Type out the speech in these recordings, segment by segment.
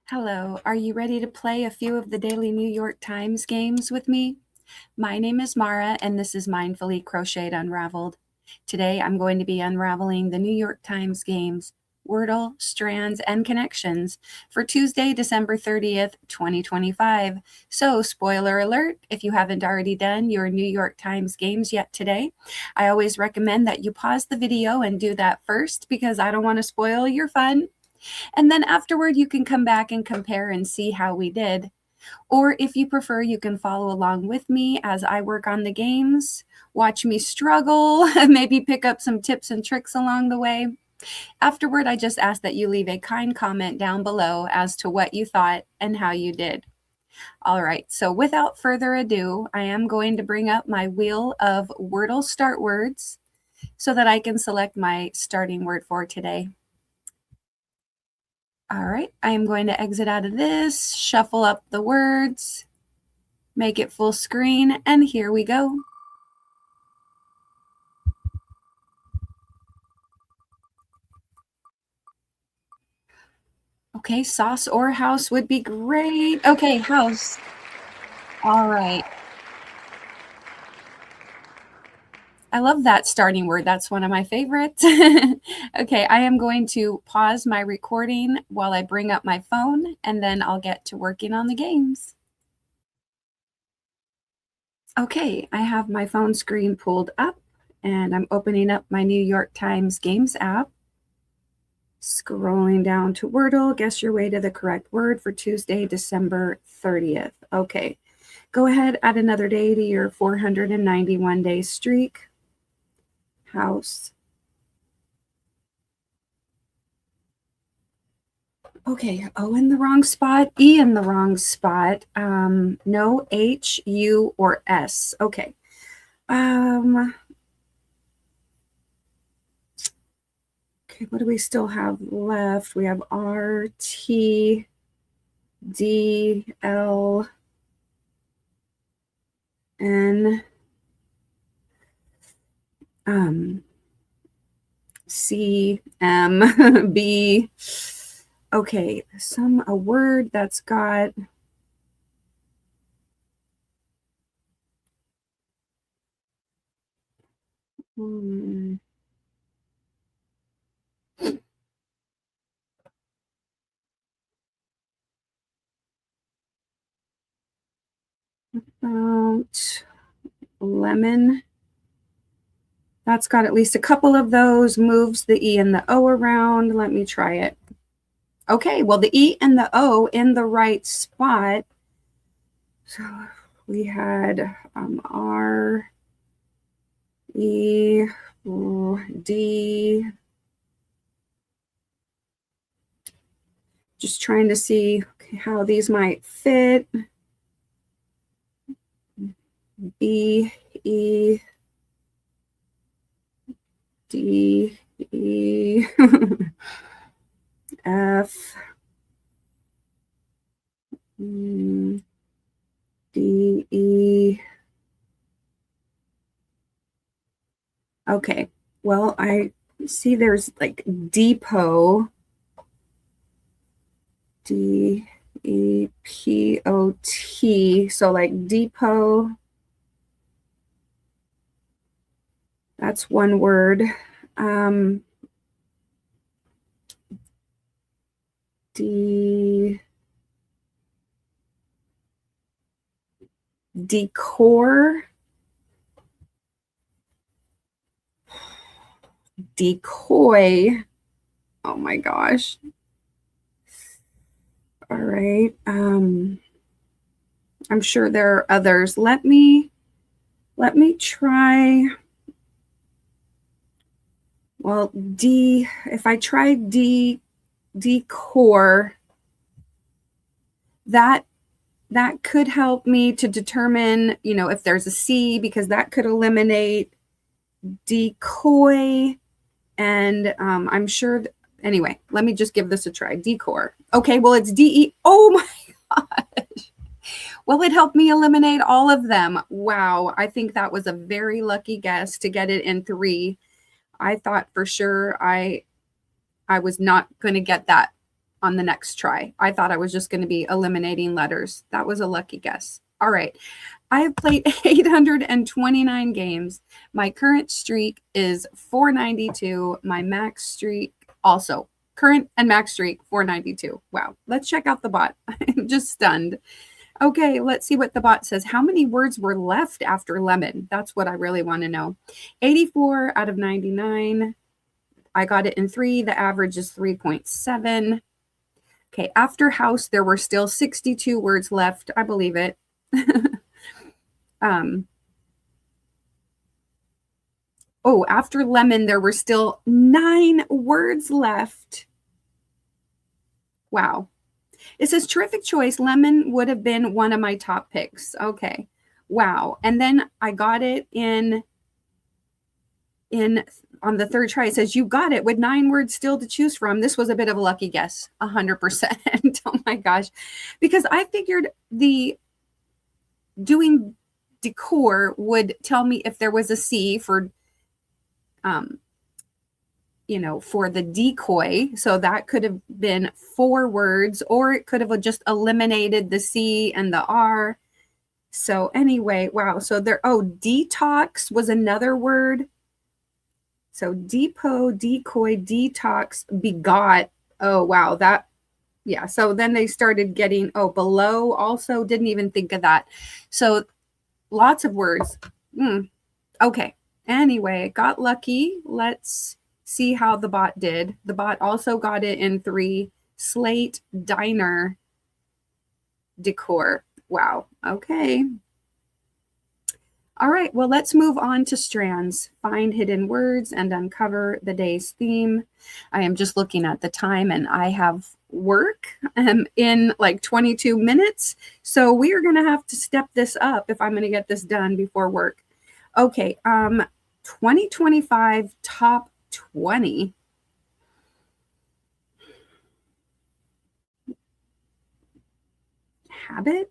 Hello, are you ready to play a few of the daily New York Times games with me? My name is Mara, and this is Mindfully Crocheted Unraveled. Today, I'm going to be unraveling the New York Times games, Wordle, Strands, and Connections for Tuesday, December 30th, 2025. So, spoiler alert, if you haven't already done your New York Times games yet today, I always recommend that you pause the video and do that first because I don't want to spoil your fun. And then afterward, you can come back and compare and see how we did. Or if you prefer, you can follow along with me as I work on the games, watch me struggle, maybe pick up some tips and tricks along the way. Afterward, I just ask that you leave a kind comment down below as to what you thought and how you did. All right, so without further ado, I am going to bring up my wheel of Wordle start words so that I can select my starting word for today. All right, I am going to exit out of this, shuffle up the words, make it full screen, and here we go. Okay, sauce or house would be great. Okay, house. All right. I love that starting word. That's one of my favorites. Okay, I am going to pause my recording while I bring up my phone, and then I'll get to working on the games. Okay, I have my phone screen pulled up, and I'm opening up my New York Times Games app. Scrolling down to Wordle, guess your way to the correct word for Tuesday, December 30th. Okay, go ahead, add another day to your 491-day streak. House. Okay, O in the wrong spot, E in the wrong spot. No H, U, or S. Okay. Okay, what do we still have left? We have R, T, D, L, N, C, M, B. Okay, a word that's got about lemon. That's got at least a couple of those, moves the E and the O around. Let me try it. Okay, well, the E and the O in the right spot. So we had R, E, D. Just trying to see how these might fit. B, E, D, E, F, D, E. Okay, well, I see there's like depot, D-E-P-O-T, so like depot. That's one word. Decor. Decoy. Oh my gosh. All right. I'm sure there are others. Let me try. Well, if I try decor, that could help me to determine, if there's a C, because that could eliminate decoy. And I'm sure, anyway, let me just give this a try. Decor. Okay, well, it's D-E. Oh my gosh. Well, it helped me eliminate all of them. Wow, I think that was a very lucky guess to get it in 3. I thought for sure I was not going to get that on the next try. I thought I was just going to be eliminating letters. That was a lucky guess. All right. I have played 829 games. My current streak is 492. My max streak also. Current and max streak 492. Wow. Let's check out the bot. I'm just stunned. Okay, let's see what the bot says. How many words were left after lemon? That's what I really want to know. 84 out of 99. I got it in 3. The average is 3.7. Okay, after house, there were still 62 words left. I believe it. Oh, after lemon, there were still 9 words left. Wow. It says terrific choice. Lemon would have been one of my top picks. Okay. Wow. And then I got it in on the third try. It says you got it with 9 words still to choose from. This was a bit of a lucky guess. 100%. Oh my gosh. Because I figured the doing decor would tell me if there was a C for for the decoy. So that could have been 4 words, or it could have just eliminated the C and the R. So anyway, wow. So detox was another word. So depot, decoy, detox, begot. Oh, wow. Yeah. So then they started getting, below also, didn't even think of that. So lots of words. Okay. Anyway, got lucky. Let's see how the bot did. The bot also got it in 3. Slate, diner, decor. Wow. Okay. All right. Well, let's move on to strands. Find hidden words and uncover the day's theme. I am just looking at the time and I have work in like 22 minutes. So we are going to have to step this up if I'm going to get this done before work. Okay. 2025 top 20. Habits.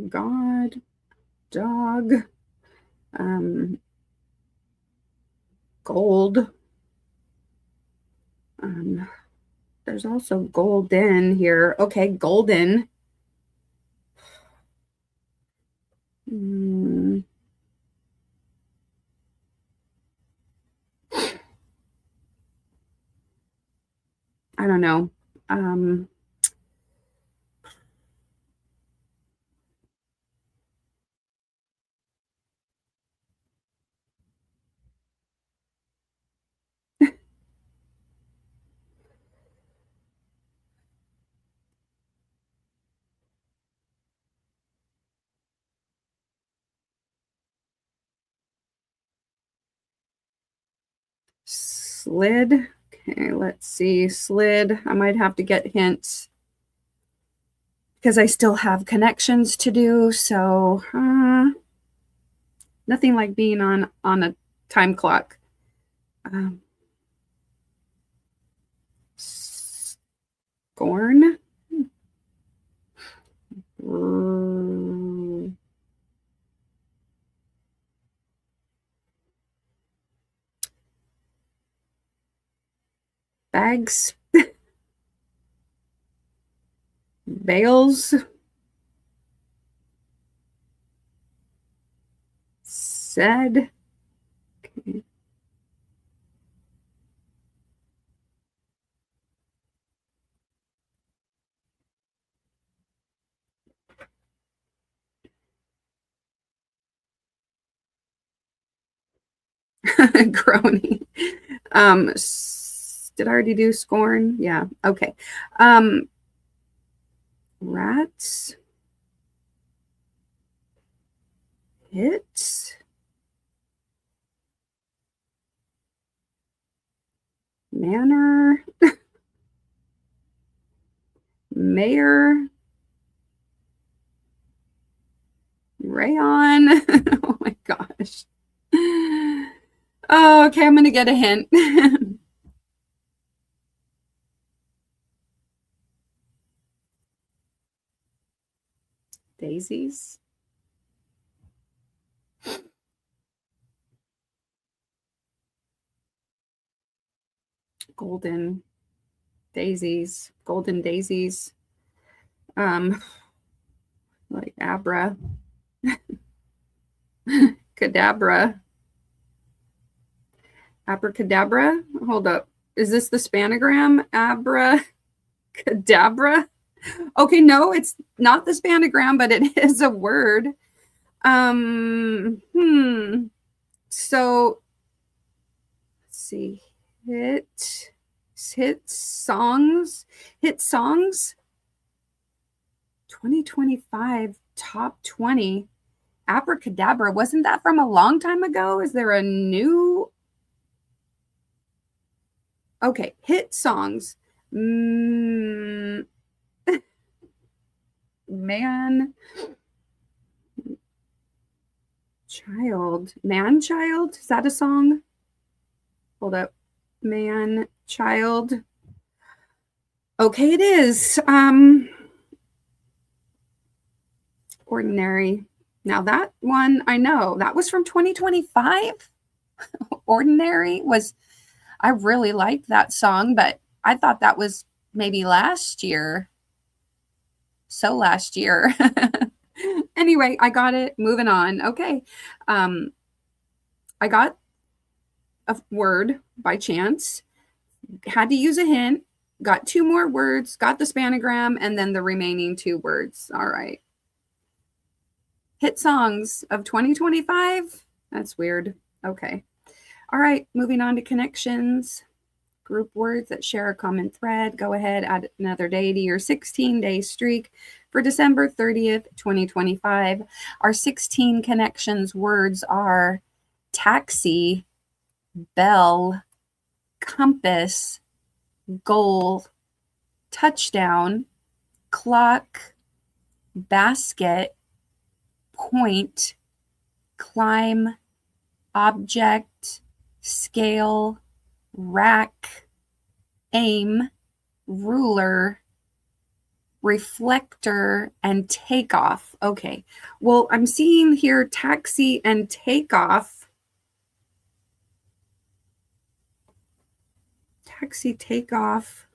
God, dog, gold. There's also golden here. Okay, golden. I don't know. Slid. Okay, let's see. Slid. I might have to get hints because I still have connections to do. So nothing like being on a time clock. Scorn. Bags. Bales. Said. Okay. Groaning. Did I already do scorn? Yeah. Okay. Rats. Hits. Manner. Mayor. Rayon. Oh my gosh. Oh, okay, I'm going to get a hint. Daisies. Golden daisies. Golden daisies. Like abra. Cadabra. Abracadabra. Hold up. Is this the spanagram? Abracadabra. Okay, no, it's not the spanagram, but it is a word. So let's see. Hit songs. Hit songs. 2025 top 20. Abracadabra. Wasn't that from a long time ago? Is there a new? Okay, hit songs. Man child. Man child? Is that a song? Hold up. Man child. Okay, it is. Ordinary. Now that one I know. That was from 2025. Ordinary was, I really liked that song, but I thought that was maybe last year. So last year. Anyway, I got it. Moving on. Okay. I got a word by chance. Had to use a hint. Got two more words. Got the spanagram and then the remaining two words. All right. Hit songs of 2025. That's weird. Okay. All right. Moving on to connections. Group words that share a common thread. Go ahead, add another day to your 16-day streak for December 30th, 2025. Our 16 connections words are taxi, bell, compass, goal, touchdown, clock, basket, point, climb, object, scale, rack, aim, ruler, reflector, and takeoff. Okay, well, I'm seeing here taxi and takeoff. Taxi, takeoff.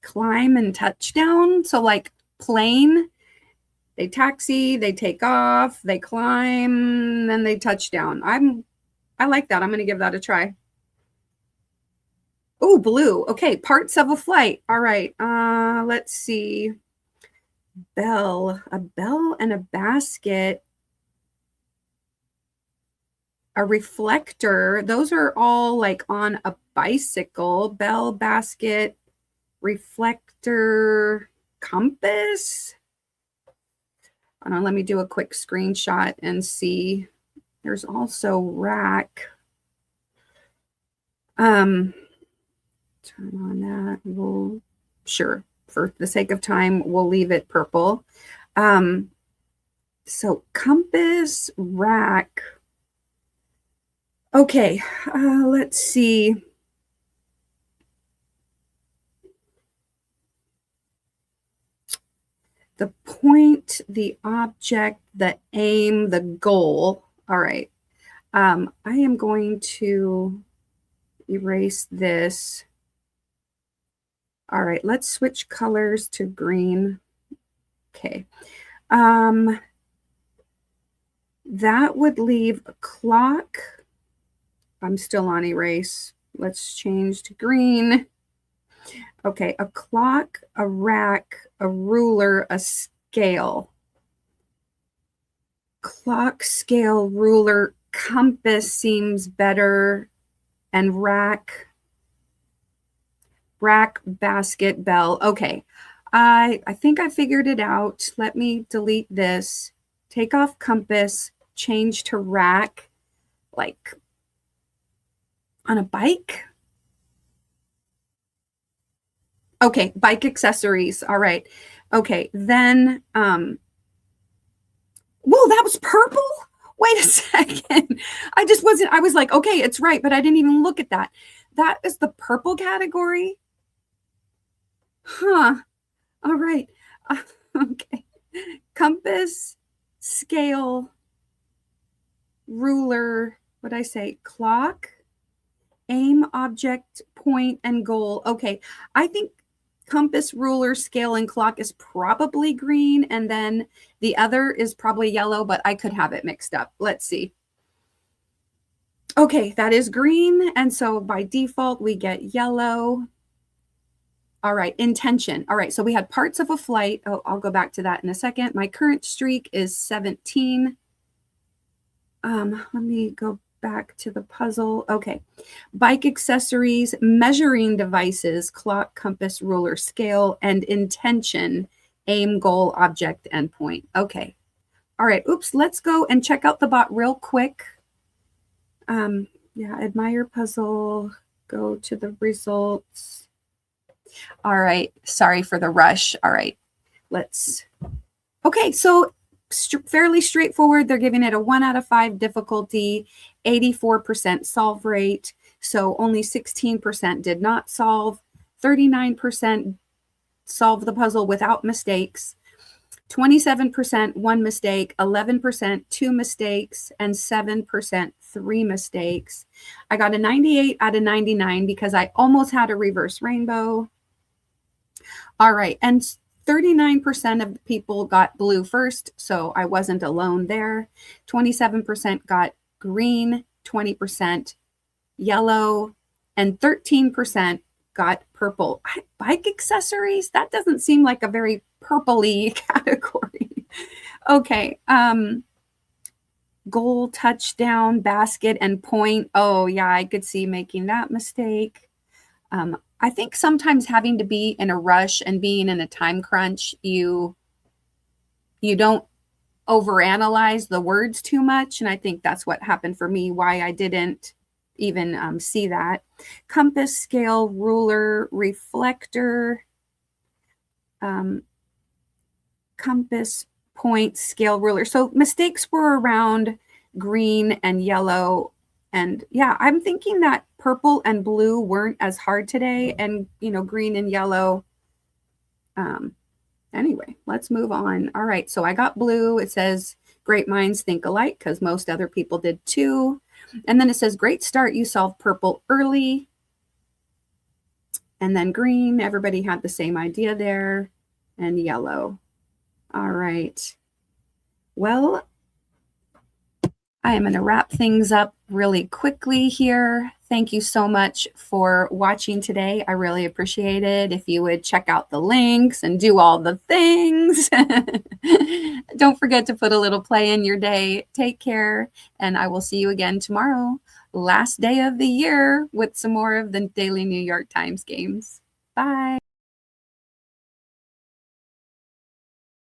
Climb and touchdown. So like plane, they taxi, they take off, they climb, then they touch down. I like that. I'm going to give that a try. Oh, blue. Okay, parts of a flight. All right. Let's see. Bell, a bell and a basket, a reflector. Those are all like on a bicycle. Bell, basket, reflector, compass. Let me do a quick screenshot and see. There's also rack. Turn on that. We'll, sure, for the sake of time, we'll leave it purple. So compass, rack. Okay, let's see. The point, the object, the aim, the goal. All right. I am going to erase this. All right, let's switch colors to green. Okay. That would leave a clock. I'm still on erase. Let's change to green. Okay, a clock, a rack, a ruler, a scale. Clock, scale, ruler, compass seems better, and rack, basket, bell. Okay, I think I figured it out. Let me delete this. Take off compass, change to rack, like on a bike. Okay, bike accessories. All right. Okay, then that was purple? Wait a second. I was like, okay, it's right, but I didn't even look at that. That is the purple category? Huh. All right. Okay. Compass, scale, ruler, what'd I say? Clock, aim, object, point, and goal. Okay. I think compass, ruler, scale, and clock is probably green, and then the other is probably yellow, but I could have it mixed up. Let's see. Okay, that is green, and so by default, we get yellow. All right, intention. All right, so we had parts of a flight. Oh, I'll go back to that in a second. My current streak is 17. Let me go back to the puzzle. Okay, bike accessories, measuring devices, clock, compass, ruler, scale, and intention, aim, goal, object, and point. Okay, all right, oops, let's go and check out the bot real quick. Yeah, admire puzzle, go to the results. All right, sorry for the rush. All right, okay, so fairly straightforward. They're giving it a 1 out of 5 difficulty, 84% solve rate. So only 16% did not solve, 39% solved the puzzle without mistakes, 27% 1 mistake, 11% 2 mistakes, and 7% 3 mistakes. I got a 98 out of 99 because I almost had a reverse rainbow. All right, and 39% of the people got blue first, so I wasn't alone there. 27% got green, 20% yellow, and 13% got purple. Bike accessories? That doesn't seem like a very purpley category. Okay. Goal, touchdown, basket, and point. Oh, yeah, I could see making that mistake. I think sometimes having to be in a rush and being in a time crunch, you don't overanalyze the words too much. And I think that's what happened for me, why I didn't even see that. Compass, scale, ruler, reflector, compass, point, scale, ruler. So mistakes were around green and yellow. And yeah, I'm thinking that purple and blue weren't as hard today, and green and yellow. Anyway, let's move on. All right, so I got blue. It says great minds think alike because most other people did too. And then it says great start. You solved purple early. And then green, everybody had the same idea there, and yellow. All right. Well, I am going to wrap things up really quickly here. Thank you so much for watching today. I really appreciate it. If you would check out the links and do all the things. Don't forget to put a little play in your day. Take care, and I will see you again tomorrow. Last day of the year with some more of the daily New York Times games. Bye.